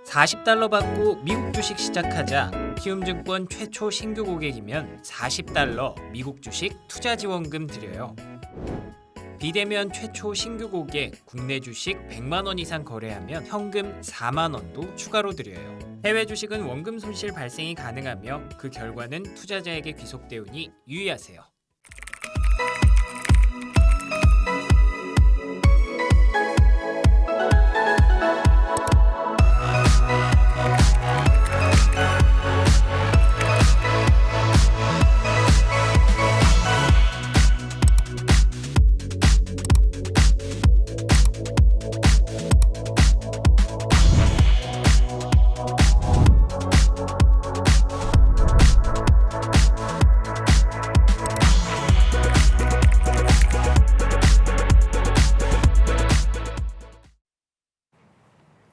$40 받고 미국 주식 시작하자. 키움증권 최초 신규 고객이면 $40 미국 주식 투자 지원금 드려요. 비대면 최초 신규 고객 국내 주식 100만 원 이상 거래하면 현금 4만 원도 추가로 드려요. 해외 주식은 원금 손실 발생이 가능하며 그 결과는 투자자에게 귀속되오니 유의하세요.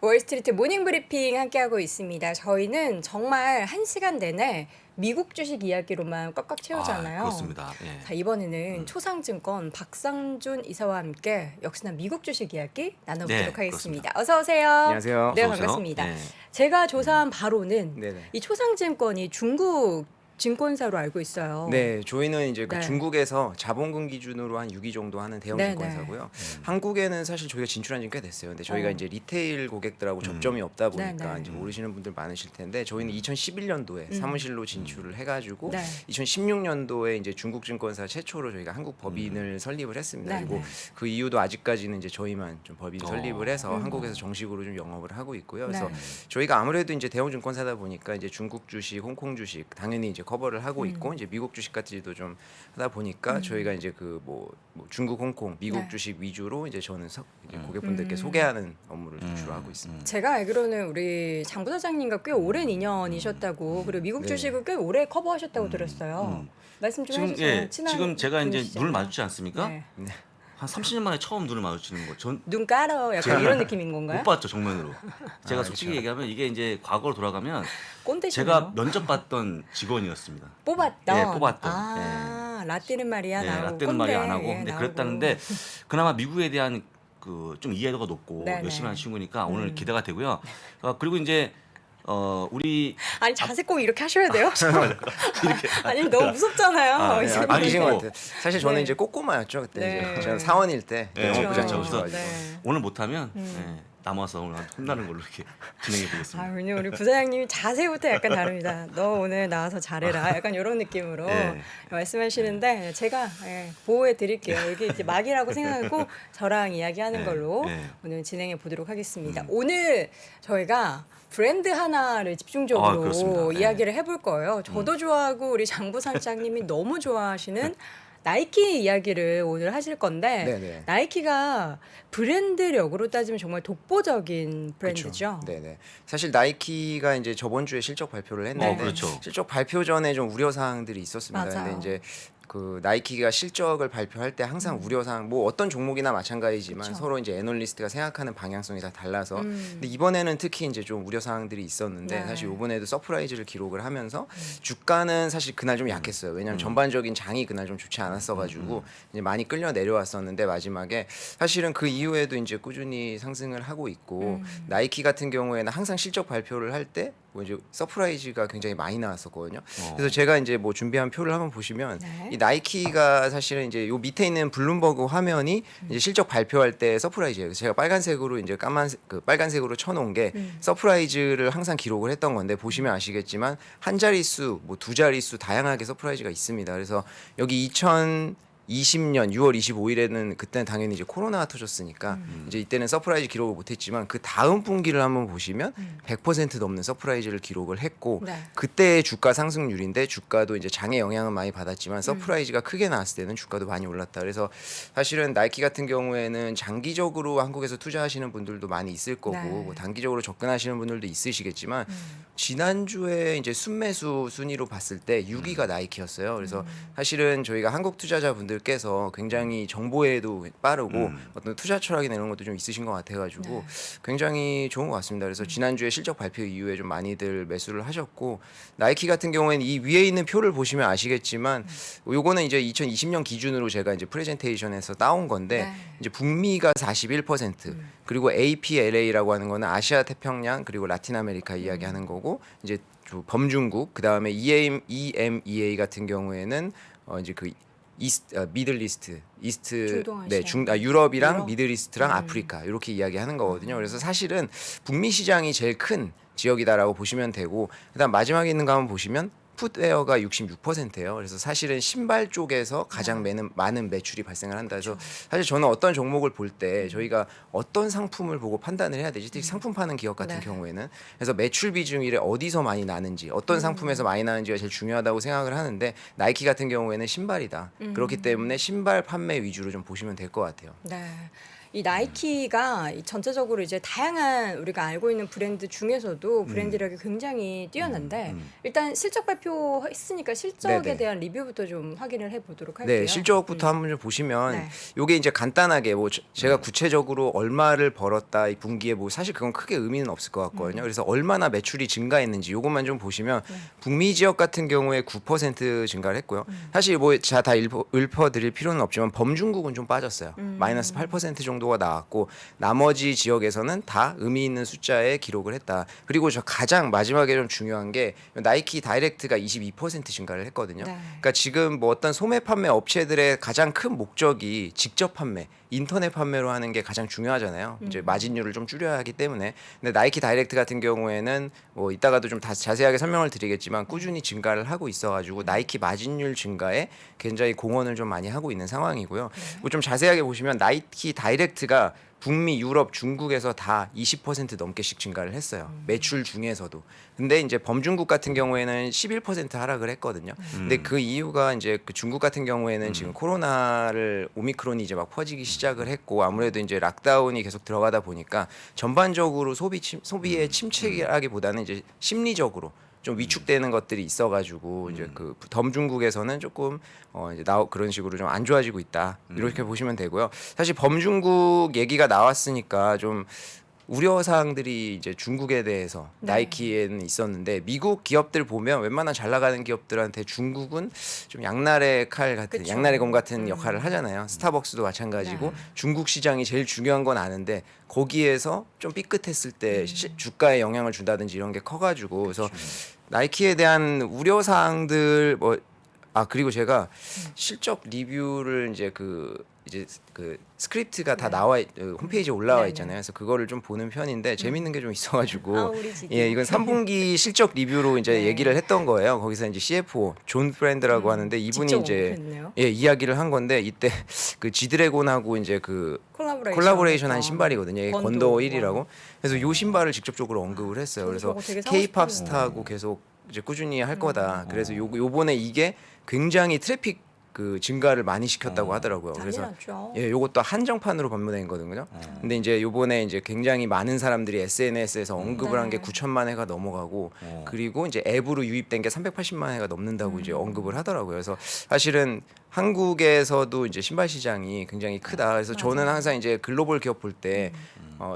월스트리트 모닝브리핑 함께하고 있습니다. 저희는 정말 1시간 내내 미국 주식 이야기로만 꽉꽉 채우잖아요. 그렇습니다. 예. 자, 이번에는 초상증권 박상준 이사와 함께 역시나 미국 주식 이야기 나눠보도록 네, 하겠습니다. 어서 오세요. 안녕하세요. 네, 어서 오세요. 반갑습니다. 네. 제가 조사한 바로는 네네. 이 초상증권이 중국 증권사로 알고 있어요. 네, 저희는 이제 그 네. 중국에서 자본금 기준으로 한 6위 정도 하는 대형 네네. 증권사고요. 한국에는 사실 저희가 진출한 지 꽤 됐어요. 근데 저희가 이제 리테일 고객들하고 접점이 없다 보니까 네네. 이제 모르시는 분들 많으실 텐데 저희는 2011년도에 사무실로 진출을 해가지고 네. 2016년도에 이제 중국 증권사 최초로 저희가 한국 법인을 설립을 했습니다. 네네. 그리고 그 이후도 아직까지는 이제 저희만 좀 법인 설립을 해서 음. 한국에서 정식으로 좀 영업을 하고 있고요. 그래서 네. 저희가 아무래도 이제 대형 증권사다 보니까 이제 중국 주식, 홍콩 주식 당연히 이제 커버를 하고 있고 이제 미국 주식까지도 좀 하다 보니까 저희가 이제 그 뭐 중국, 홍콩, 미국 네. 주식 위주로 이제 저는 이제 고객분들께 소개하는 업무를 주로 하고 있습니다. 제가 알기로는 우리 장 부사장님과 꽤 오랜 인연이셨다고 그리고 미국 네. 주식을 꽤 오래 커버하셨다고 들었어요. 말씀 좀 지금 해주세요. 친한 지금 제가 이제 분이시잖아요. 눈을 마주치지 않습니까? 네. 한 30년 만에 처음 눈을 마주치는 거. 전 못 눈 깔어 약간 이런 느낌인 건가요? 봤죠 정면으로. 제가 아, 솔직히 그렇죠. 얘기하면 이게 이제 과거로 돌아가면 꼰대시네요. 제가 면접 봤던 직원이었습니다. 뽑았던. 예, 뽑았던. 아, 라떼는 말이야 네, 나오고 라떼는 말이 안 하고 꼰대, 근데 나오고. 그랬다는데 그나마 미국에 대한 그 좀 이해도가 높고 네네. 열심히 하는 친구니까 오늘 기대가 되고요. 그리고 이제 우리 아니 자세 꼭 이렇게 하셔야 돼요? 이렇게 아니 너무 무섭잖아요. 아, 네, 이제 아니, 아니신 것 뭐- 같아요. 사실 저는 네. 이제 꼬꼬마였죠 그때. 네. 이제 저는 사원일 때 네, 영업부장님이셔가지고. 그렇죠. 네. 오늘 못하면 남아서 오늘 혼나는 걸로 이렇게 진행해 아, 보겠습니다. 왜냐면 우리 부사장님이 자세부터 약간 다릅니다. 너 오늘 나와서 잘해라. 약간 이런 느낌으로 네. 말씀하시는데 제가 보호해 드릴게요. 여기 이제 막이라고 생각하고 저랑 이야기하는 네. 걸로 네. 오늘 진행해 보도록 하겠습니다. 오늘 저희가 브랜드 하나를 집중적으로 아, 그렇습니다. 네. 이야기를 해볼 거예요. 저도 좋아하고 우리 장 부사장님이 너무 좋아하시는 나이키 이야기를 오늘 하실 건데 네네. 나이키가 브랜드력으로 따지면 정말 독보적인 브랜드죠. 그렇죠. 네네. 사실 나이키가 이제 저번 주에 실적 발표를 했는데 그렇죠. 실적 발표 전에 좀 우려 사항들이 있었습니다. 맞아요. 근데 이제 그 나이키가 실적을 발표할 때 항상 우려 사항 뭐 어떤 종목이나 마찬가지지만 그쵸. 서로 이제 애널리스트가 생각하는 방향성이 다 달라서 근데 이번에는 특히 이제 좀 우려 사항들이 있었는데 네. 사실 이번에도 서프라이즈를 기록을 하면서 주가는 사실 그날 좀 약했어요. 왜냐하면 전반적인 장이 그날 좀 좋지 않았어 가지고 이제 많이 끌려 내려왔었는데 마지막에 사실은 그 이후에도 이제 꾸준히 상승을 하고 있고 나이키 같은 경우에는 항상 실적 발표를 할 때 뭐 이제 서프라이즈가 굉장히 많이 나왔었거든요. 그래서 제가 이제 뭐 준비한 표를 한번 보시면 네. 이 나이키가 사실은 이제 요 밑에 있는 블룸버그 화면이 이제 실적 발표할 때 서프라이즈예요. 그래서 제가 빨간색으로 이제 빨간색으로 쳐놓은 게 서프라이즈를 항상 기록을 했던 건데 보시면 아시겠지만 한 자릿수, 뭐 두 자릿수 다양하게 서프라이즈가 있습니다. 그래서 여기 2020년 6월 25일에는 그때는 당연히 이제 코로나가 터졌으니까 이제 이때는 서프라이즈 기록을 못했지만 그 다음 분기를 한번 보시면 100% 넘는 서프라이즈를 기록을 했고 네. 그때의 주가 상승률인데 주가도 이제 장의 영향은 많이 받았지만 서프라이즈가 크게 나왔을 때는 주가도 많이 올랐다. 그래서 사실은 나이키 같은 경우에는 장기적으로 한국에서 투자하시는 분들도 많이 있을 거고 네. 뭐 단기적으로 접근하시는 분들도 있으시겠지만 지난주에 이제 순매수 순위로 봤을 때 6위가 나이키였어요. 그래서 사실은 저희가 한국 투자자분들 분들께서 굉장히 정보에도 빠르고 어떤 투자 철학이나 이런 것도 좀 있으신 것 같아가지고 네. 굉장히 좋은 것 같습니다. 그래서 지난주에 실적 발표 이후에 좀 많이들 매수를 하셨고 나이키 같은 경우에는 이 위에 있는 표를 보시면 아시겠지만 요거는 이제 2020년 기준으로 제가 이제 프레젠테이션에서 따온 건데 네. 이제 북미가 41% 그리고 APLA라고 하는 거는 아시아 태평양 그리고 라틴 아메리카 이야기하는 거고 이제 범중국 그다음에 EMEA 같은 경우에는 이제 그 미들 이스트 중동아시아. 유럽이랑 유럽? 미들 이스트랑 아프리카 이렇게 이야기하는 거거든요. 그래서 사실은 북미 시장이 제일 큰 지역이다라고 보시면 되고 그다음 마지막에 있는 거 한번 보시면 풋웨어가 66%예요. 그래서 사실은 신발 쪽에서 가장 많은 매출이 발생을 한다. 그래서 사실 저는 어떤 종목을 볼 때 저희가 어떤 상품을 보고 판단을 해야 되지? 특히 상품 파는 기업 같은 네. 경우에는 그래서 매출 비중이 어디서 많이 나는지 어떤 상품에서 많이 나는지가 제일 중요하다고 생각을 하는데 나이키 같은 경우에는 신발이다. 그렇기 때문에 신발 판매 위주로 좀 보시면 될 것 같아요. 네. 이 나이키가 이 전체적으로 이제 다양한 우리가 알고 있는 브랜드 중에서도 브랜드력이 굉장히 뛰어난데 일단 실적 발표했으니까 실적에 네네. 대한 리뷰부터 좀 확인을 해보도록 할게요. 네, 실적부터 한번 좀 보시면 네. 요게 이제 간단하게 뭐 제가 구체적으로 얼마를 벌었다 이 분기에 뭐 사실 그건 크게 의미는 없을 것 같거든요. 그래서 얼마나 매출이 증가했는지 요것만 좀 보시면 북미 지역 같은 경우에 9% 증가를 했고요. 사실 뭐 다 읊어드릴 필요는 없지만 범중국은 좀 빠졌어요. 마이너스 8% 정도가 나왔고 나머지 지역에서는 다 의미 있는 숫자에 기록을 했다. 그리고 저 가장 마지막에 좀 중요한 게 나이키 다이렉트가 22% 증가를 했거든요. 네. 그러니까 지금 뭐 어떤 소매 판매 업체들의 가장 큰 목적이 직접 판매, 인터넷 판매로 하는 게 가장 중요하잖아요. 이제 마진율을 좀 줄여야 하기 때문에. 근데 나이키 다이렉트 같은 경우에는 뭐 이따가도 좀 다 자세하게 설명을 드리겠지만 꾸준히 증가를 하고 있어가지고 나이키 마진율 증가에 굉장히 공헌을 좀 많이 하고 있는 상황이고요. 뭐 좀 자세하게 보시면 나이키 다이렉트가 북미, 유럽, 중국에서 다 20% 넘게씩 증가를 했어요. 매출 중에서도. 근데 이제 범중국 같은 경우에는 11% 하락을 했거든요. 근데 그 이유가 이제 그 중국 같은 경우에는 지금 코로나를 오미크론이 이제 막 퍼지기 시작을 했고 아무래도 이제 락다운이 계속 들어가다 보니까 전반적으로 소비의 침체라기보다는 이제 심리적으로 좀 위축되는 것들이 있어가지고 이제 그 범중국에서는 조금 이제 그런 식으로 좀 안 좋아지고 있다 이렇게 보시면 되고요. 사실 범중국 얘기가 나왔으니까 좀 우려 사항들이 이제 중국에 대해서 네. 나이키에는 있었는데 미국 기업들 보면 웬만한 잘 나가는 기업들한테 중국은 좀 양날의 칼 같은 그쵸. 양날의 검 같은 역할을 하잖아요. 스타벅스도 마찬가지고 네. 중국 시장이 제일 중요한 건 아는데 거기에서 좀 삐끗했을 때 주가에 영향을 준다든지 이런 게 커가지고 그래서 나이키에 대한 우려 사항들 그리고 제가 실적 리뷰를 이제 그 스크립트가 다 나와 홈페이지에 올라와 네네. 있잖아요. 그래서 그거를 좀 보는 편인데 재밌는 게 좀 있어가지고 우리 지금. 예 이건 3분기 실적 리뷰로 이제 네. 얘기를 했던 거예요. 거기서 이제 CFO 존 프렌드라고 하는데 이분이 직접 이제 언급했네요. 이야기를 한 건데 이때 그 지드래곤하고 이제 그 콜라보레이션 한 신발이거든요. 이게 건도 1이라고. 그래서 요 신발을 직접적으로 언급을 했어요. 저도 그래서 저거 되게 사고 K-팝 싶었는데. 스타하고 계속 이제 꾸준히 할 거다. 그래서 요번에 이게 굉장히 트래픽 그 증가를 많이 시켰다고 하더라고요. 그래서 난리났죠. 요것도 한정판으로 판매된 거거든요. 근데 이제 요번에 이제 굉장히 많은 사람들이 SNS에서 언급을 한 게 네. 9천만 회가 넘어가고 그리고 이제 앱으로 유입된 게 380만 회가 넘는다고 이제 언급을 하더라고요. 그래서 사실은 한국에서도 이제 신발 시장이 굉장히 크다. 그래서 저는 항상 이제 글로벌 기업 볼 때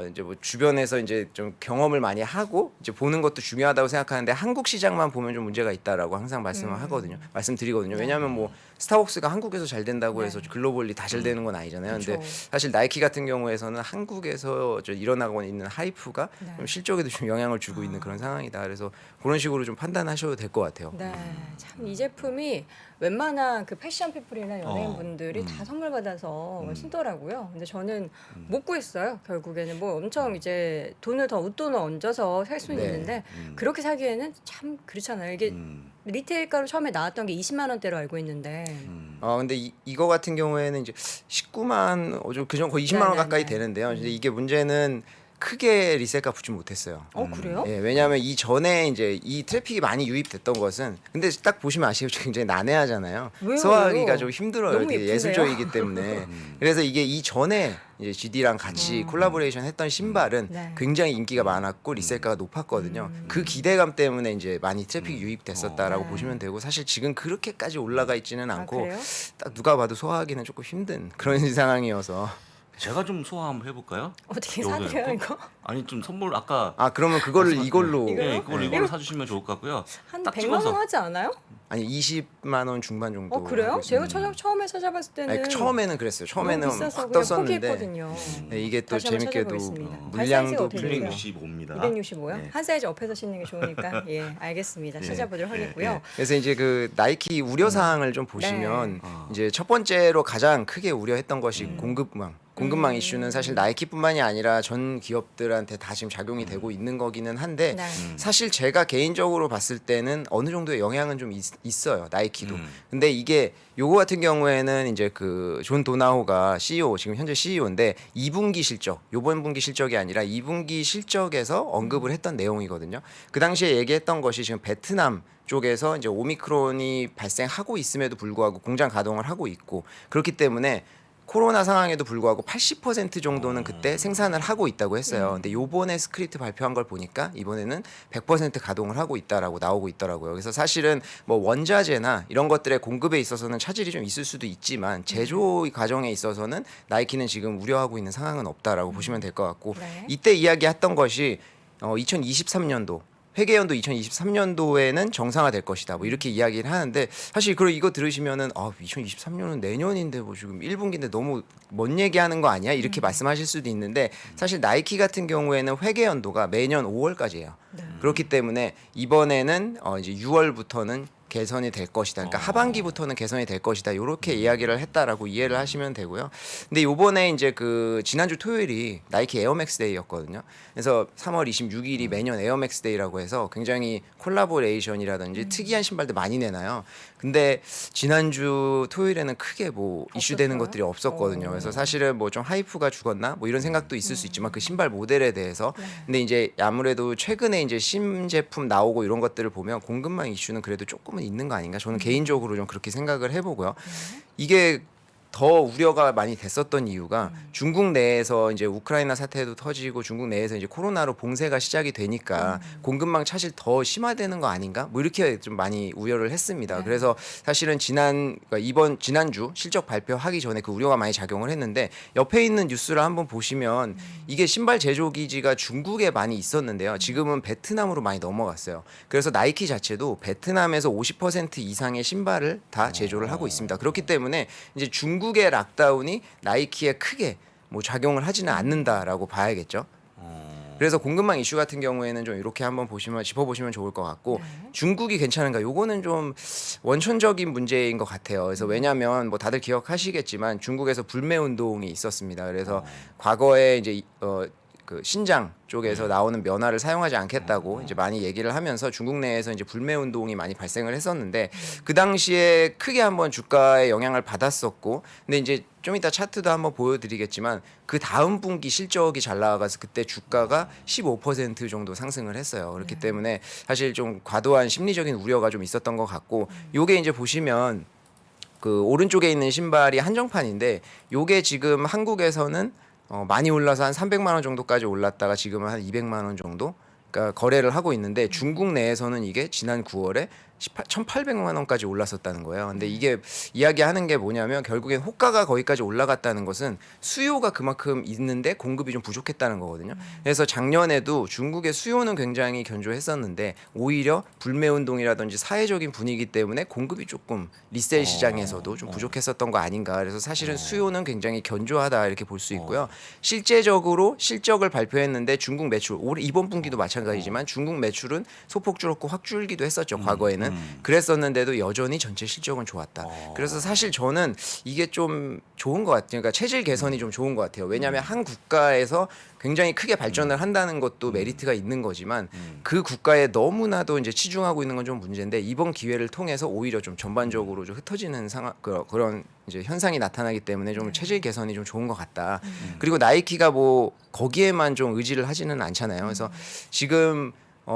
이제 뭐 주변에서 이제 좀 경험을 많이 하고 이제 보는 것도 중요하다고 생각하는데 한국 시장만 보면 좀 문제가 있다라고 항상 말씀을 하거든요. 말씀드리거든요. 왜냐하면 뭐 스타벅스가 한국에서 잘 된다고 해서 글로벌리 다 잘 되는 건 아니잖아요. 근데 그쵸. 사실 나이키 같은 경우에서는 한국에서 일어나고 있는 하이프가 네. 좀 실적에도 좀 영향을 주고 있는 그런 상황이다. 그래서 그런 식으로 좀 판단하셔도 될 것 같아요. 네, 참 이 제품이 웬만한 그 패션 피플이나 연예인분들이 다 선물 받아서 신더라고요. 근데 저는 못 구했어요. 결국에는 뭐 엄청 이제 돈을 더 웃돈을 얹어서 살 수는 네. 있는데 그렇게 사기에는 참 그렇잖아요. 이게 리테일가로 처음에 나왔던 게 20만 원대로 알고 있는데 근데 이거 같은 경우에는 이제 19만 거의 20만 원 네네네. 가까이 되는데요. 근데 이게 문제는 크게 리셀가 붙지 못했어요. 그래요? 예, 왜냐하면 이 전에 이제 이 트래픽이 많이 유입됐던 것은 근데 딱 보시면 아시겠지만 굉장히 난해하잖아요. 왜요? 소화하기가 왜요? 좀 힘들어요. 너무 되게 예쁜데요? 예술적이기 때문에. 그래서 이게 이 전에 이제 GD랑 같이 콜라보레이션 했던 신발은 네. 굉장히 인기가 많았고 리셀가가 높았거든요. 그 기대감 때문에 이제 많이 트래픽이 유입됐었다라고 네. 보시면 되고 사실 지금 그렇게까지 올라가 있지는 않고 그래요? 딱 누가 봐도 소화하기는 조금 힘든 그런 상황이어서 제가 좀 소화 한번 해볼까요? 어떻게 요거는 사드려요 또? 이거? 아니 좀 선물 아까 그러면 그거를 이걸로 네, 이거요? 이걸로 사주시면 좋을 것 같고요. 한 딱 100만 원 찍어서. 하지 않아요? 아니 20만 원 중반 정도. 그래요? 하고 제가 있습니다. 처음에 찾아봤을 때는 아니, 처음에는 그랬어요. 처음에는 너무 비싸서 확 그냥 떴었는데 포기했거든요. 네, 이게 또 다시 한번 재밌게도 찾아보겠습니다. 발 물량도 사이즈가 어떻게 풀리고 돼요? 265입니다. 265요? 네. 한 사이즈 업해서 신는 게 좋으니까 예 알겠습니다. 찾아보도록 하겠고요. 그래서 이제 그 나이키 우려 사항을 좀 보시면 네. 이제 첫 번째로 가장 크게 우려했던 것이 공급망 음. 이슈는 사실 나이키뿐만이 아니라 전 기업들한테 다 지금 작용이 되고 있는 거기는 한데 네. 사실 제가 개인적으로 봤을 때는 어느 정도의 영향은 좀 있어요. 나이키도. 음. 근데 이게 요거 같은 경우에는 이제 그 존 도나호가 CEO 지금 현재 CEO인데 2분기 실적, 요번 분기 실적이 아니라 2분기 실적에서 언급을 했던 내용이거든요. 그 당시에 얘기했던 것이 지금 베트남 쪽에서 이제 오미크론이 발생하고 있음에도 불구하고 공장 가동을 하고 있고 그렇기 때문에 코로나 상황에도 불구하고 80% 정도는 그때 생산을 하고 있다고 했어요. 근데 요번에 스크립트 발표한 걸 보니까 이번에는 100% 가동을 하고 있다라고 나오고 있더라고요. 그래서 사실은 뭐 원자재나 이런 것들의 공급에 있어서는 차질이 좀 있을 수도 있지만 제조 과정에 있어서는 나이키는 지금 우려하고 있는 상황은 없다라고 보시면 될 것 같고 네. 이때 이야기했던 것이 2023년도 회계연도 2023년도에는 정상화될 것이다. 뭐 이렇게 이야기를 하는데 사실 이거 들으시면은 2023년은 내년인데 뭐 지금 1분기인데 너무 먼 얘기하는 거 아니야? 이렇게 말씀하실 수도 있는데 사실 나이키 같은 경우에는 회계연도가 매년 5월까지예요. 그렇기 때문에 이번에는 이제 6월부터는 개선이 될 것이다. 그러니까 하반기부터는 개선이 될 것이다. 이렇게 이야기를 했다라고 이해를 하시면 되고요. 근데 요번에 이제 그 지난주 토요일이 나이키 에어맥스 데이였거든요. 그래서 3월 26일이 매년 에어맥스 데이라고 해서 굉장히 콜라보레이션이라든지 특이한 신발들 많이 내놔요. 근데 지난주 토요일에는 크게 뭐 이슈되는 없었어요? 것들이 없었거든요. 그래서 사실은 뭐 좀 하이프가 죽었나 뭐 이런 생각도 있을 수 있지만 그 신발 모델에 대해서 근데 이제 아무래도 최근에 이제 신제품 나오고 이런 것들을 보면 공급망 이슈는 그래도 조금은 있는 거 아닌가 저는 개인적으로 좀 그렇게 생각을 해보고요. 이게 더 우려가 많이 됐었던 이유가 중국 내에서 이제 우크라이나 사태도 터지고 중국 내에서 이제 코로나로 봉쇄가 시작이 되니까 공급망 차질 더 심화되는 거 아닌가? 뭐 이렇게 좀 많이 우려를 했습니다. 그래서 사실은 그러니까 지난주 실적 발표하기 전에 그 우려가 많이 작용을 했는데 옆에 있는 뉴스를 한번 보시면 이게 신발 제조 기지가 중국에 많이 있었는데요. 지금은 베트남으로 많이 넘어갔어요. 그래서 나이키 자체도 베트남에서 50% 이상의 신발을 다 제조를 하고 있습니다. 그렇기 때문에 이제 중국의 락다운이 나이키에 크게 뭐 작용을 하지는 않는다라고 봐야겠죠. 그래서 공급망 이슈 같은 경우에는 좀 이렇게 한번 짚어보시면 좋을 것 같고 중국이 괜찮은가? 요거는 좀 원천적인 문제인 것 같아요. 그래서 왜냐하면 뭐 다들 기억하시겠지만 중국에서 불매 운동이 있었습니다. 그래서 과거에 이제 그 신장 쪽에서 나오는 면화를 사용하지 않겠다고 이제 많이 얘기를 하면서 중국 내에서 이제 불매 운동이 많이 발생을 했었는데 그 당시에 크게 한번 주가에 영향을 받았었고 근데 이제 좀 이따 차트도 한번 보여드리겠지만 그 다음 분기 실적이 잘 나와가서 그때 주가가 15% 정도 상승을 했어요. 그렇기 때문에 사실 좀 과도한 심리적인 우려가 좀 있었던 것 같고 요게 이제 보시면 그 오른쪽에 있는 신발이 한정판인데 요게 지금 한국에서는 많이 올라서 한 300만 원 정도까지 올랐다가 지금은 한 200만 원 정도 그러니까 거래를 하고 있는데 중국 내에서는 이게 지난 9월에 1,800만 원까지 올랐었다는 거예요. 근데 이게 이야기하는 게 뭐냐면 결국엔 호가가 거기까지 올라갔다는 것은 수요가 그만큼 있는데 공급이 좀 부족했다는 거거든요. 그래서 작년에도 중국의 수요는 굉장히 견조했었는데 오히려 불매 운동이라든지 사회적인 분위기 때문에 공급이 조금 리셀 시장에서도 좀 부족했었던 거 아닌가. 그래서 사실은 수요는 굉장히 견조하다 이렇게 볼 수 있고요. 실제적으로 실적을 발표했는데 중국 매출 이번 분기도 마찬가지지만 중국 매출은 소폭 줄었고 확 줄기도 했었죠. 과거에는. 있잖아요. 그랬었는데도 여전히 전체 실적은 좋았다. 그래서 사실 저는 이게 좀 좋은 것 같아요. 그러니까 체질 개선이 좀 좋은 것 같아요. 왜냐하면 한 국가에서 굉장히 크게 발전을 한다는 것도 메리트가 있는 거지만 그 국가에 너무나도 이제 치중하고 있는 건 좀 문제인데 이번 기회를 통해서 오히려 좀 전반적으로 좀 흩어지는 상황 그런 이제 현상이 나타나기 때문에 좀 체질 개선이 좀 좋은 것 같다. 그리고 나이키가 뭐 거기에만 좀 의지를 하지는 않잖아요. 그래서 지금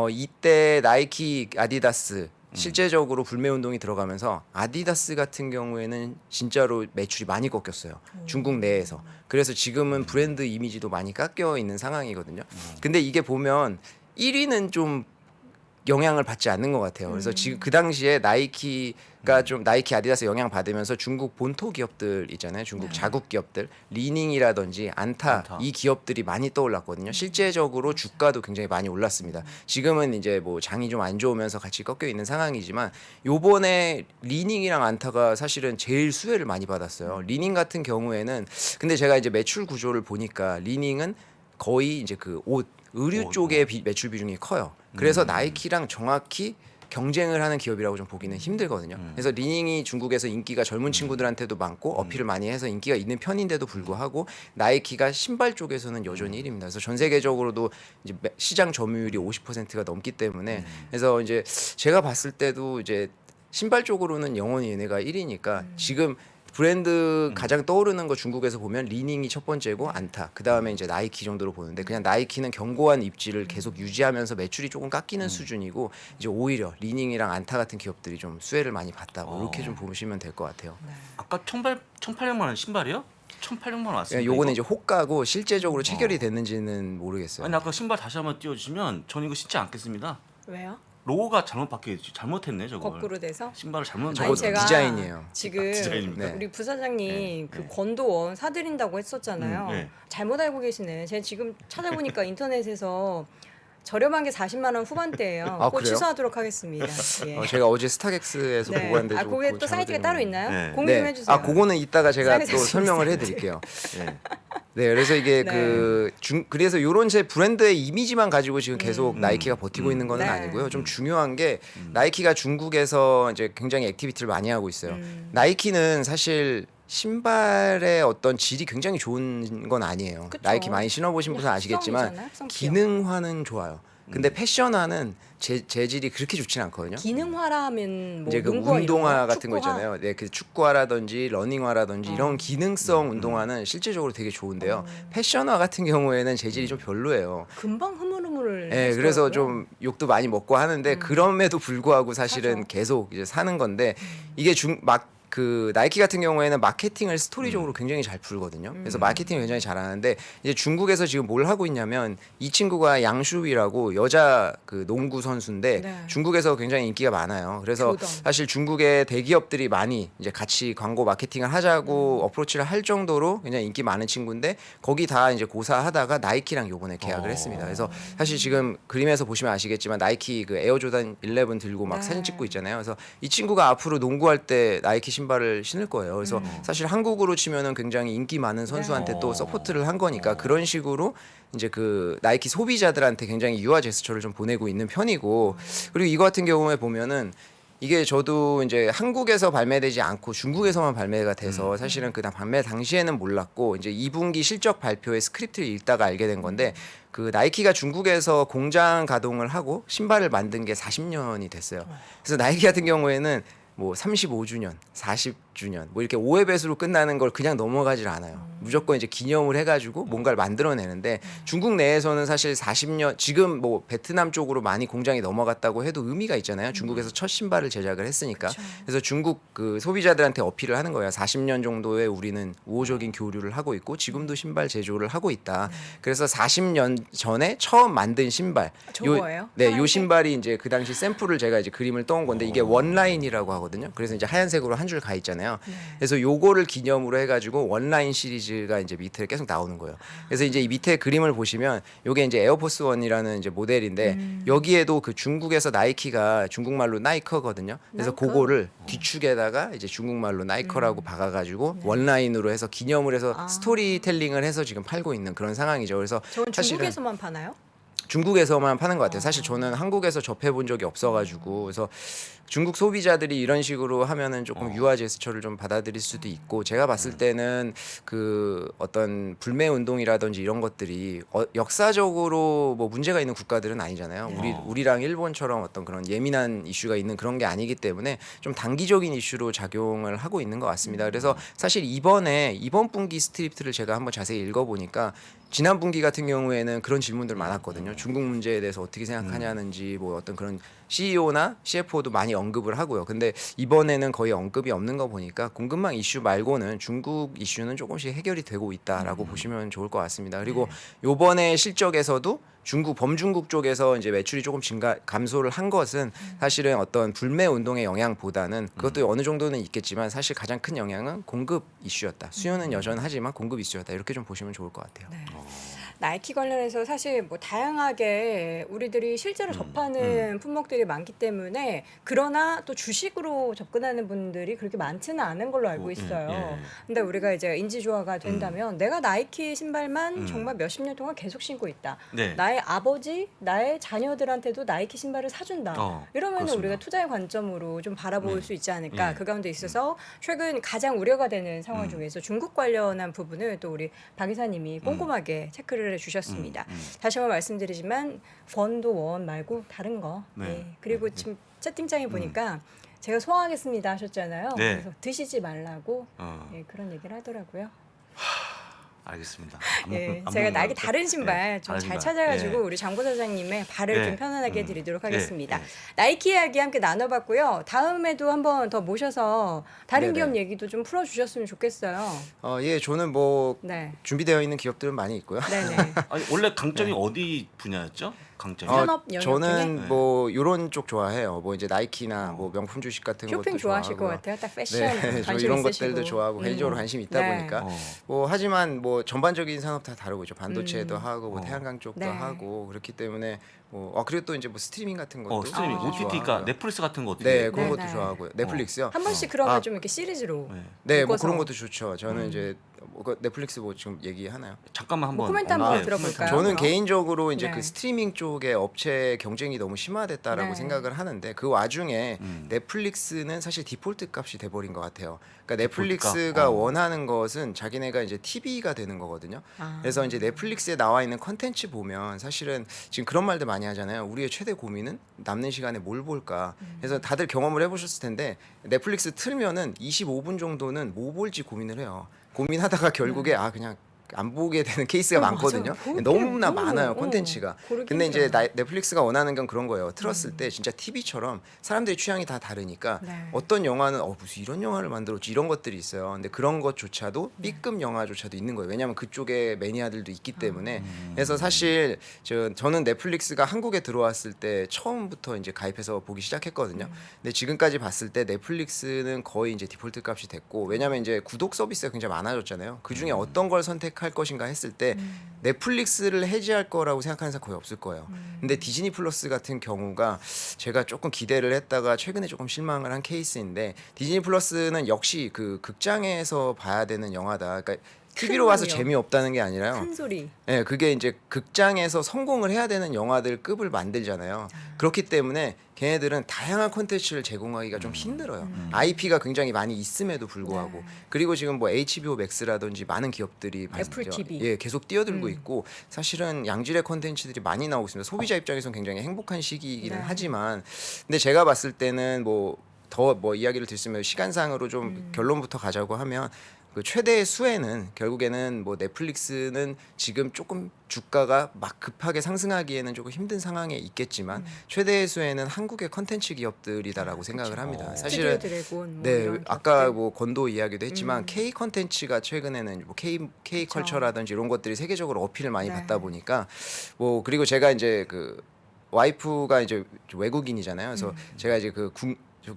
이때 나이키, 아디다스 실제적으로 불매 운동이 들어가면서 아디다스 같은 경우에는 진짜로 매출이 많이 꺾였어요. 중국 내에서. 그래서 지금은 브랜드 이미지도 많이 깎여 있는 상황이거든요. 근데 이게 보면 1위는 좀 영향을 받지 않는 것 같아요. 그래서 지금 그 당시에 나이키가 좀 나이키, 아디다스 영향 받으면서 중국 본토 기업들 있잖아요. 중국 자국 기업들, 리닝이라든지 안타 이 기업들이 많이 떠올랐거든요. 실제적으로 주가도 굉장히 많이 올랐습니다. 지금은 이제 뭐 장이 좀 안 좋으면서 같이 꺾여 있는 상황이지만 요번에 리닝이랑 안타가 사실은 제일 수혜를 많이 받았어요. 리닝 같은 경우에는 근데 제가 이제 매출 구조를 보니까 리닝은 거의 이제 그 옷, 의류 쪽의 매출 비중이 커요. 그래서 나이키랑 정확히 경쟁을 하는 기업이라고 좀 보기는 힘들거든요. 그래서 리닝이 중국에서 인기가 젊은 친구들한테도 많고 어필을 많이 해서 인기가 있는 편인데도 불구하고 나이키가 신발 쪽에서는 여전히 1위입니다. 그래서 전 세계적으로도 이제 시장 점유율이 50%가 넘기 때문에 그래서 이제 제가 봤을 때도 이제 신발 쪽으로는 영원히 얘네가 1위니까 지금 브랜드 가장 떠오르는 거 중국에서 보면 리닝이 첫 번째고 안타 그 다음에 이제 나이키 정도로 보는데 그냥 나이키는 견고한 입지를 계속 유지하면서 매출이 조금 깎이는 수준이고 이제 오히려 리닝이랑 안타 같은 기업들이 좀 수혜를 많이 봤다 뭐 이렇게 좀 보시면 될 것 같아요. 아까 1,800만 원 신발이요? 1,800만 원 왔습니다. 요거는 이제 호가고 실제적으로 체결이 됐는지는 모르겠어요. 아니 아까 신발 다시 한번 띄워주시면 전 이거 신지 않겠습니다. 왜요? 로고가 잘못 바뀌어 잘못했네 저거. 거꾸로 돼서? 신발을 잘못. 저거 디자인이에요. 지금 디자인입니까? 우리 부사장님 네. 그 권도원 사드린다고 했었잖아요. 네. 잘못 알고 계시네. 제가 지금 찾아보니까 인터넷에서 저렴한 게 40만 원 후반대예요. 아, 꼭 그래요? 취소하도록 하겠습니다. 예. 제가 어제 스타렉스에서 네. 보고 왔는데 아, 그게 또 사이트가 따로 있나요? 네. 공유 좀 해주세요. 그거는 이따가 제가 또 사이트 설명을 사이트. 해드릴게요. 예. 네, 그래서 이게 네. 그래서 요런 제 브랜드의 이미지만 가지고 지금 계속 나이키가 버티고 있는 건 네. 아니고요. 좀 중요한 게 나이키가 중국에서 이제 굉장히 액티비티를 많이 하고 있어요. 나이키는 사실 신발의 어떤 질이 굉장히 좋은 건 아니에요. 그쵸. 나이키 많이 신어보신 분은 아시겠지만 합성이잖아요, 합성 기업. 기능화는 좋아요. 근데 패션화는 재질이 그렇게 좋지는 않거든요. 기능화라 하면 뭐 이제 그 농구화 이런 운동화 거? 같은 거 축구화? 있잖아요. 네, 그 축구화라든지 러닝화라든지 이런 기능성 운동화는 실제적으로 되게 좋은데요. 패션화 같은 경우에는 재질이 좀 별로예요. 금방 흐물흐물. 네, 그래서 좀 욕도 많이 먹고 하는데 그럼에도 불구하고 사실은 사죠. 계속 이제 사는 건데 이게 그 나이키 같은 경우에는 마케팅을 스토리적으로 굉장히 잘 풀거든요. 그래서 마케팅을 굉장히 잘하는데 이제 중국에서 지금 뭘 하고 있냐면 이 친구가 양슈위라고 여자 그 농구 선수인데 네. 중국에서 굉장히 인기가 많아요. 그래서 교던. 사실 중국의 대기업들이 많이 이제 같이 광고 마케팅을 하자고 어프로치를 할 정도로 굉장히 인기 많은 친구인데 거기 다 이제 고사하다가 나이키랑 요번에 계약을 했습니다. 그래서 사실 지금 그림에서 보시면 아시겠지만 나이키 그 에어조단 11 들고 막 네. 사진 찍고 있잖아요. 그래서 이 친구가 앞으로 농구할 때 나이키 신발을 신을 거예요. 그래서 사실 한국으로 치면은 굉장히 인기 많은 선수한테 네. 또 서포트를 한 거니까 그런 식으로 이제 그 나이키 소비자들한테 굉장히 유화 제스처를 좀 보내고 있는 편이고 그리고 이거 같은 경우에 보면은 이게 저도 이제 한국에서 발매되지 않고 중국에서만 발매가 돼서 사실은 그 발매 당시에는 몰랐고 이제 2분기 실적 발표의 스크립트를 읽다가 알게 된 건데 그 나이키가 중국에서 공장 가동을 하고 신발을 만든 게 40년이 됐어요. 그래서 나이키 같은 경우에는 뭐 35주년, 40주년 뭐 이렇게 5회 배수로 끝나는 걸 그냥 넘어가질 않아요. 무조건 이제 기념을 해가지고 뭔가를 만들어내는데 중국 내에서는 사실 40년 지금 뭐 베트남 쪽으로 많이 공장이 넘어갔다고 해도 의미가 있잖아요. 중국에서 첫 신발을 제작을 했으니까. 그래서 중국 그 소비자들한테 어필을 하는 거예요. 40년 정도의 우리는 우호적인 교류를 하고 있고 지금도 신발 제조를 하고 있다. 그래서 40년 전에 처음 만든 신발. 저거예요? 네, 요 하얀색? 신발이 이제 그 당시 샘플을 제가 이제 그림을 떠온 건데 이게 원라인이라고 하거든요. 그래서 이제 하얀색으로 한 줄 가 있잖아요. 그래서 요거를 기념으로 해가지고 원라인 시리즈가 이제 밑에 계속 나오는 거예요. 그래서 이제 이 밑에 그림을 보시면 요게 이제 에어포스 원이라는 이제 모델인데 여기에도 그 중국에서 나이키가 중국말로 나이커거든요. 그래서 나이커? 그거를 뒤축에다가 이제 중국말로 나이커라고 박아가지고 원라인으로 해서 기념을 해서 스토리텔링을 해서 지금 팔고 있는 그런 상황이죠. 그래서 저건 사실은 중국에서만 파나요? 중국에서만 파는 것 같아요. 사실 저는 한국에서 접해본 적이 없어가지고 그래서 중국 소비자들이 이런 식으로 하면은 조금 유화 제스처를 좀 받아들일 수도 있고 제가 봤을 때는 그 어떤 불매 운동이라든지 이런 것들이 역사적으로 뭐 문제가 있는 국가들은 아니잖아요. 우리랑 일본처럼 어떤 그런 예민한 이슈가 있는 그런 게 아니기 때문에 좀 단기적인 이슈로 작용을 하고 있는 것 같습니다. 그래서 사실 이번 분기 스크립트를 제가 한번 자세히 읽어보니까 지난 분기 같은 경우에는 그런 질문들 많았거든요. 중국 문제에 대해서 어떻게 생각하냐는지 뭐 어떤 그런 CEO나 CFO도 많이 언급을 하고요. 근데 이번에는 거의 언급이 없는 거 보니까 공급망 이슈 말고는 중국 이슈는 조금씩 해결이 되고 있다라고 보시면 좋을 것 같습니다. 그리고 요번에 실적에서도 범중국 쪽에서 이제 매출이 조금 감소를 한 것은 사실은 어떤 불매 운동의 영향보다는 그것도 어느 정도는 있겠지만 사실 가장 큰 영향은 공급 이슈였다. 수요는 여전하지만 공급 이슈였다. 이렇게 좀 보시면 좋을 것 같아요. 네. 나이키 관련해서 사실 뭐 다양하게 우리들이 실제로 접하는 품목들이 많기 때문에 그러나 또 주식으로 접근하는 분들이 그렇게 많지는 않은 걸로 알고 있어요. 근데 우리가 이제 인지조화가 된다면 내가 나이키 신발만 정말 몇십 년 동안 계속 신고 있다. 네. 나의 아버지, 나의 자녀들한테도 나이키 신발을 사준다. 이러면 그렇습니다. 우리가 투자의 관점으로 좀 바라볼 수 있지 않을까. 그 가운데 있어서 최근 가장 우려가 되는 상황 중에서 중국 관련한 부분을 또 우리 박 이사님이 꼼꼼하게 체크를 해주셨습니다. 다시 한번 말씀드리지만 펀도 원 말고 다른 거. 네. 네. 그리고 지금 채팅창에 보니까 제가 소화하겠습니다 하셨잖아요. 네. 그래서 드시지 말라고 예, 그런 얘기를 하더라고요. 알겠습니다. 예, 제가 나에게 다른 신발 좀 잘 찾아가지고 예. 우리 장보 사장님의 발을 예. 좀 편안하게 해드리도록 하겠습니다. 예. 나이키 이야기 함께 나눠봤고요. 다음에도 한번 더 모셔서 다른 네네. 기업 얘기도 좀 풀어주셨으면 좋겠어요. 예, 저는 뭐 네, 준비되어 있는 기업들은 많이 있고요. 네네. 아니, 원래 강점이 어디 분야였죠? 강점이? 산업 영역 저는 중에? 뭐 이런 쪽 좋아해요. 뭐 이제 나이키나 뭐 명품 주식 같은 쇼핑 것도 좋아하실 것 좋아하고요. 같아요. 딱 패션 네, 저 관심 이런 있으시고. 것들도 좋아하고 개인적으로 관심이 있다 네. 보니까 뭐 하지만 뭐 전반적인 산업 다 다르고 있죠. 반도체도 하고 뭐 어. 태양광 쪽도 네. 하고 그렇기 때문에 뭐 그리고 또 이제 뭐 스트리밍 같은 것도 스트리밍, OTT가 좋아하고요. 넷플릭스 같은 거 어떻게? 네, 그런 네, 것도 네. 좋아하고요. 넷플릭스요. 한 번씩 그러면 아. 좀 이렇게 시리즈로. 네. 네, 뭐 묶어서. 그런 것도 좋죠. 저는 이제 뭐 넷플릭스 뭐 지금 얘기하나요? 잠깐만 한번. 코멘트 한번 네, 들어볼까요? 저는 그럼? 개인적으로 이제 네. 그 스트리밍 쪽에 업체 경쟁이 너무 심화됐다라고 네. 생각을 하는데 그 와중에 넷플릭스는 사실 디폴트 값이 돼버린 것 같아요. 그러니까 넷플릭스가 디폴트 값? 원하는 것은 자기네가 이제 TV가 되는 거거든요. 아. 그래서 이제 넷플릭스에 나와 있는 컨텐츠 보면 사실은 지금 그런 말들 많이 하잖아요. 우리의 최대 고민은 남는 시간에 뭘 볼까. 그래서 다들 경험을 해보셨을 텐데 넷플릭스 틀면은 25분 정도는 뭐 볼지 고민을 해요. 고민하다가 결국에 그냥 안 보게 되는 케이스가 많거든요. 맞아요. 볼 게 너무나 너무, 많아요 콘텐츠가. 고르기 근데 이제 힘들어요. 넷플릭스가 원하는 건 그런 거예요. 틀었을 때 진짜 TV처럼 사람들의 취향이 다 다르니까 네. 어떤 영화는 무슨 이런 영화를 만들었지 이런 것들이 있어요. 근데 그런 것조차도 B급 영화조차도 있는 거예요. 왜냐하면 그쪽에 매니아들도 있기 때문에. 그래서 사실 저는 넷플릭스가 한국에 들어왔을 때 처음부터 이제 가입해서 보기 시작했거든요. 근데 지금까지 봤을 때 넷플릭스는 거의 이제 디폴트 값이 됐고 왜냐하면 이제 구독 서비스가 굉장히 많아졌잖아요. 그 중에 어떤 걸 선택할 것인가 했을 때 넷플릭스를 해지할 거라고 생각하는 사람 거의 없을 거예요. 근데 디즈니 플러스 같은 경우가 제가 조금 기대를 했다가 최근에 조금 실망을 한 케이스인데 디즈니 플러스는 역시 그 극장에서 봐야 되는 영화다. 그러니까 TV로 와서 소리요. 재미없다는 게 아니라요. 큰 소리. 네, 그게 이제 극장에서 성공을 해야 되는 영화들 급을 만들잖아요. 그렇기 때문에 걔네들은 다양한 콘텐츠를 제공하기가 좀 힘들어요. IP가 굉장히 많이 있음에도 불구하고 네. 그리고 지금 뭐 HBO Max라든지 많은 기업들이 애플 TV. 예, 계속 뛰어들고 있고 사실은 양질의 콘텐츠들이 많이 나오고 있습니다. 소비자 입장에서는 굉장히 행복한 시기이기는 네. 하지만 근데 제가 봤을 때는 더 이야기를 드리면 시간상으로 좀 결론부터 가자고 하면 그 최대의 수혜는 결국에는 뭐 넷플릭스는 지금 조금 주가가 막 급하게 상승하기에는 조금 힘든 상황에 있겠지만 최대의 수혜는 한국의 컨텐츠 기업들이다라고 생각을 합니다. 사실은 스튜디오 드래곤 뭐 네, 이런 아까 기업들. 뭐 건도 이야기도 했지만 K 컨텐츠가 최근에는 뭐 K 컬처라든지 이런 것들이 세계적으로 어필을 많이 네. 받다 보니까 뭐 그리고 제가 이제 그 와이프가 이제 외국인이잖아요. 그래서 제가 이제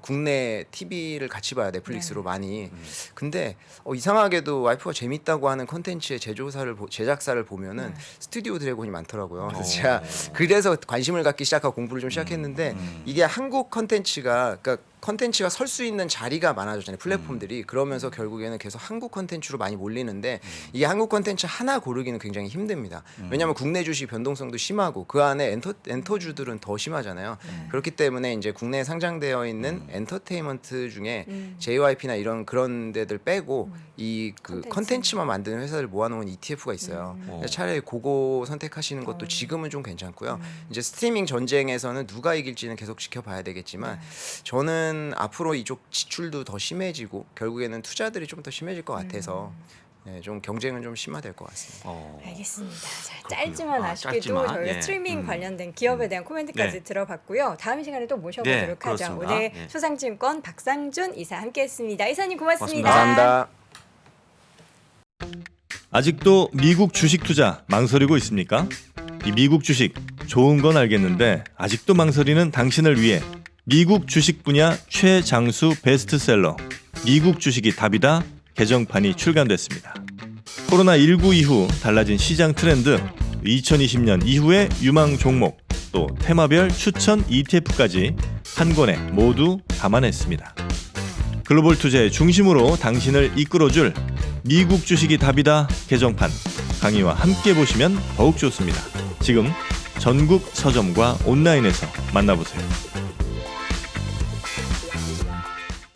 국내 TV를 같이 봐요 넷플릭스로 많이. 근데 이상하게도 와이프가 재밌다고 하는 콘텐츠의 제작사를 보면은 스튜디오 드래곤이 많더라고요. 그래서 제가 그래서 관심을 갖기 시작하고 공부를 좀 시작했는데 이게 한국 콘텐츠가 그러니까 컨텐츠가 설 수 있는 자리가 많아졌잖아요. 플랫폼들이. 그러면서 결국에는 계속 한국 컨텐츠로 많이 몰리는데 이게 한국 컨텐츠 하나 고르기는 굉장히 힘듭니다. 왜냐하면 국내 주식 변동성도 심하고 그 안에 엔터주들은 더 심하잖아요. 그렇기 때문에 이제 국내에 상장되어 있는 엔터테인먼트 중에 JYP나 이런 그런 데들 빼고 이 그 컨텐츠만 만드는 회사들 모아놓은 ETF가 있어요. 그래서 차라리 그거 선택하시는 것도 지금은 좀 괜찮고요. 이제 스트리밍 전쟁에서는 누가 이길지는 계속 지켜봐야 되겠지만 저는 앞으로 이쪽 지출도 더 심해지고 결국에는 투자들이 좀 더 심해질 것 같아서 네, 좀 경쟁은 좀 심화될 것 같습니다. 알겠습니다. 자, 그렇군요. 짧지만 아쉽게도 짧지만, 저희가 예. 스트리밍 관련된 기업에 대한 코멘트까지 네. 들어봤고요. 다음 시간에 또 모셔보도록 네, 하죠. 그렇습니다. 오늘 예. 소상증권 박상준 이사 함께했습니다. 이사님 고맙습니다. 감사합니다. 아직도 미국 주식 투자 망설이고 있습니까? 이 미국 주식 좋은 건 알겠는데 아직도 망설이는 당신을 위해 미국 주식 분야 최장수 베스트셀러 미국 주식이 답이다 개정판이 출간됐습니다. 코로나19 이후 달라진 시장 트렌드, 2020년 이후의 유망 종목, 또 테마별 추천 ETF까지 한 권에 모두 담아냈습니다. 글로벌 투자의 중심으로 당신을 이끌어줄 미국 주식이 답이다 개정판 강의와 함께 보시면 더욱 좋습니다. 지금 전국 서점과 온라인에서 만나보세요.